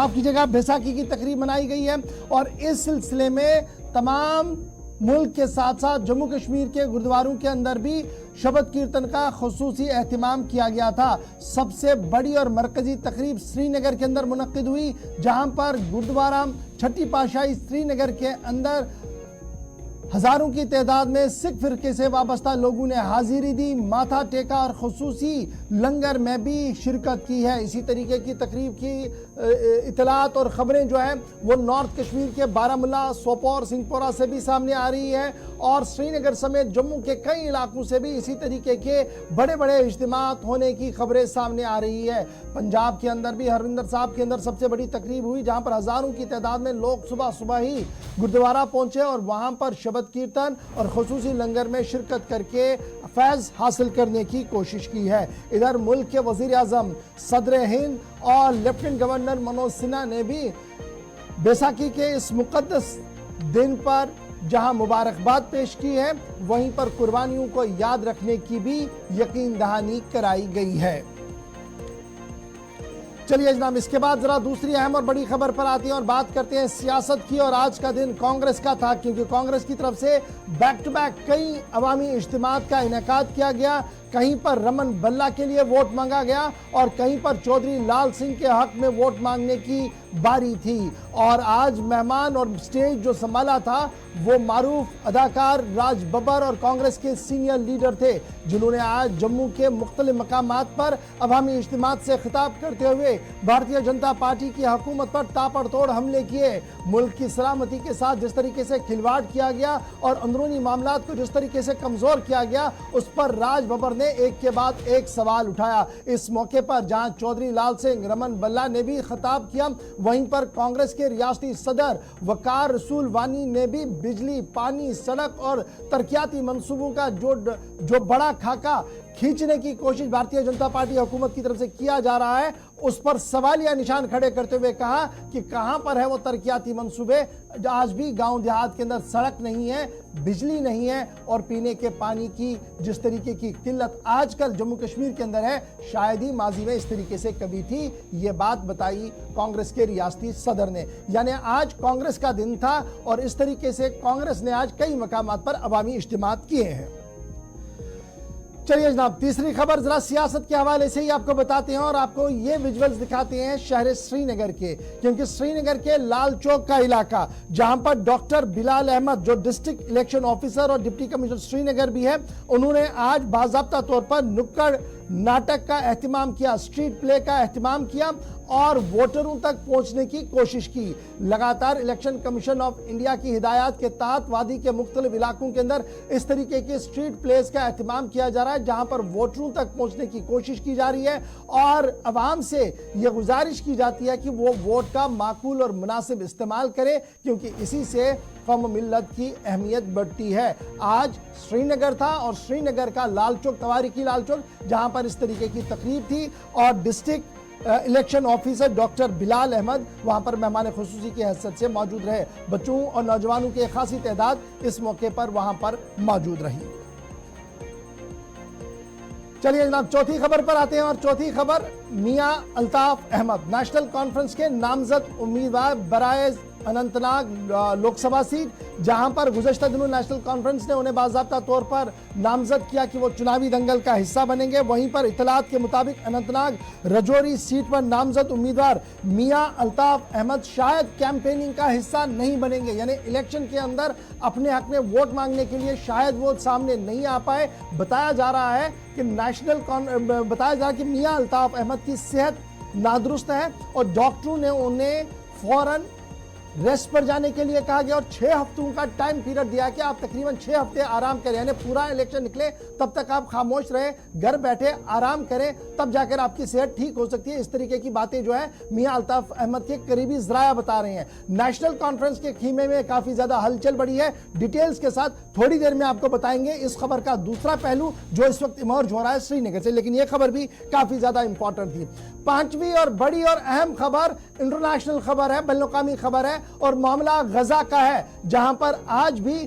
آپ کی جگہ بیساکھی کی تقریب منائی گئی ہے اور اس سلسلے میں تمام ملک کے ساتھ ساتھ جموں کشمیر کے گردواروں کے اندر بھی شبد کیرتن کا خصوصی اہتمام کیا گیا تھا۔ سب سے بڑی اور مرکزی تقریب سری نگر کے اندر منعقد ہوئی، جہاں پر گردوارہ چھٹی پاشاہی سری نگر کے اندر ہزاروں کی تعداد میں سکھ فرقے سے وابستہ لوگوں نے حاضری دی، ماتھا ٹیکا اور خصوصی لنگر میں بھی شرکت کی ہے۔ اسی طریقے کی تقریب کی اطلاعات اور خبریں جو ہیں وہ نارتھ کشمیر کے بارہمولہ، سوپور، سنگھپورہ سے بھی سامنے آ رہی ہے اور سری نگر سمیت جموں کے کئی علاقوں سے بھی اسی طریقے کے بڑے بڑے اجتماعات ہونے کی خبریں سامنے آ رہی ہے۔ پنجاب کے اندر بھی ہروندر صاحب کے اندر سب سے بڑی تقریب ہوئی، جہاں پر ہزاروں کی تعداد میں لوگ صبح ہی گردوارہ پہنچے اور وہاں پر شبد کیرتن اور خصوصی لنگر میں شرکت کر کے فیض حاصل کرنے کی کوشش کی ہے۔ ادھر ملک کے وزیر اعظم، صدر ہند اور لیفٹیننٹ گورنر منوج سنہا نے بھی بیساکھی کے اس مقدس دن پر جہاں مبارکباد پیش کی ہے، وہیں پر قربانیوں کو یاد رکھنے کی بھی یقین دہانی کرائی گئی ہے۔ چلیے جناب، اس کے بعد ذرا دوسری اہم اور بڑی خبر پر آتی ہیں اور بات کرتے ہیں سیاست کی۔ اور آج کا دن کانگریس کا تھا، کیونکہ کانگریس کی طرف سے بیک ٹو بیک کئی عوامی اجتماعات کا انعقاد کیا گیا۔ کہیں پر رمن بلہ کے لیے ووٹ مانگا گیا اور کہیں پر چودھری لال سنگھ کے حق میں ووٹ مانگنے کی باری تھی۔ اور آج مہمان اور سٹیج جو سنبھالا تھا وہ معروف اداکار راج ببر اور کانگریس کے سینئر لیڈر تھے، جنہوں نے آج جموں کے مختلف مقامات پر عوامی اجتماعات سے خطاب کرتے ہوئے بھارتیہ جنتا پارٹی کی حکومت پر تاپڑ توڑ حملے کیے۔ ملک کی سلامتی کے ساتھ جس طریقے سے کھلواڑ کیا گیا اور اندرونی معاملات کو جس طریقے سے کمزور کیا گیا، اس پر راج ببر نے ایک کے بعد ایک سوال اٹھایا۔ اس موقع پر جہاں چودھری لال سنگھ، رمن بلہ نے بھی خطاب کیا، وہیں پر کانگریس کے ریاستی صدر وقار رسول وانی نے بھی بجلی، پانی، سڑک اور ترقیاتی منصوبوں کا جو بڑا خاکہ کھینچنے کی کوشش بھارتیہ جنتا پارٹی حکومت کی طرف سے کیا جا رہا ہے، اس پر سوالیہ نشان کھڑے کرتے ہوئے کہا کہ کہاں پر ہے وہ ترقیاتی منصوبے؟ آج بھی گاؤں دیہات کے اندر سڑک نہیں ہے، بجلی نہیں ہے اور پینے کے پانی کی جس طریقے کی قلت آج کل جموں کشمیر کے اندر ہے، شاید ہی ماضی میں اس طریقے سے کبھی تھی۔ یہ بات بتائی کانگریس کے ریاستی صدر نے، یعنی آج کانگریس کا دن تھا اور اس طریقے سے کانگریس نے آج کئی مقامات پر عوامی اجتماعات کیے ہیں۔ چلیے جناب، تیسری خبر ذرا سیاست کے حوالے سے ہی آپ کو بتاتے ہیں اور آپ کو یہ ویژولز دکھاتے ہیں شہر سری نگر کے، کیونکہ سری نگر کے لال چوک کا علاقہ، جہاں پر ڈاکٹر بلال احمد جو ڈسٹرکٹ الیکشن آفیسر اور ڈپٹی کمشنر سری نگر بھی ہے، انہوں نے آج باضابطہ طور پر نکڑ ناٹک کا اہتمام کیا، اسٹریٹ پلے کا اہتمام کیا اور ووٹروں تک پہنچنے کی کوشش کی۔ لگاتار الیکشن کمیشن آف انڈیا کی ہدایات کے تحت وادی کے مختلف علاقوں کے اندر اس طریقے کے اسٹریٹ پلیس کا اہتمام کیا جا رہا ہے، جہاں پر ووٹروں تک پہنچنے کی کوشش کی جا رہی ہے اور عوام سے یہ گزارش کی جاتی ہے کہ وہ ووٹ کا معقول اور مناسب استعمال کرے، کیونکہ اسی سے قوم و ملت کی اہمیت بڑھتی ہے۔ آج سری نگر تھا اور سری نگر کا لال چوک، تواریخی لال چوک، جہاں پر اس طریقے کی تقریب تھی اور ڈسٹرکٹ الیکشن آفیسر ڈاکٹر بلال احمد وہاں پر مہمان خصوصی کی حیثیت سے موجود رہے۔ بچوں اور نوجوانوں کی خاصی تعداد اس موقع پر وہاں پر موجود رہی۔ چلیے جناب، چوتھی خبر پر آتے ہیں اور چوتھی خبر میاں الطاف احمد، نیشنل کانفرنس کے نامزد امیدوار برائے اننت ناگ لوک سبھا سیٹ، جہاں پر گزشتہ دنوں نیشنل کانفرنس نے انہیں باضابطہ طور پر نامزد کیا کہ وہ چناوی دنگل کا حصہ بنیں گے۔ وہیں پر اطلاعات کے مطابق اننت ناگ رجوری سیٹ پر نامزد امیدوار میاں الطاف احمد شاید کیمپیننگ کا حصہ نہیں بنیں گے، یعنی الیکشن کے اندر اپنے حق میں ووٹ مانگنے کے لیے شاید وہ سامنے نہیں آ پائے۔ بتایا جا رہا ہے کہ میاں الطاف احمد کی صحت نادرست ہے اور ڈاکٹروں نے انہیں فوراً ریسٹ پر جانے کے لیے کہا گیا اور 6 ہفتوں کا ٹائم پیریڈ دیا کہ آپ تقریباً 6 ہفتے آرام کریں، یعنی پورا الیکشن نکلے تب تک آپ خاموش رہیں، گھر بیٹھے آرام کریں، تب جا کر آپ کی صحت ٹھیک ہو سکتی ہے۔ اس طریقے کی باتیں جو ہے میاں الطاف احمد کے قریبی ذرائع بتا رہے ہیں۔ نیشنل کانفرنس کے خیمے میں کافی زیادہ ہلچل بڑھی ہے، ڈیٹیلز کے ساتھ تھوڑی دیر میں آپ کو بتائیں گے اس خبر کا دوسرا پہلو جو اس وقت ایمرج ہو رہا ہے سری نگر سے، لیکن یہ خبر بھی کافی زیادہ امپورٹنٹ تھی۔ پانچویں اور بڑی اور اہم خبر انٹرنیشنل خبر ہے، بین الاقوامی خبر ہے اور معاملہ غزہ کا ہے، جہاں پر آج بھی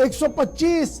125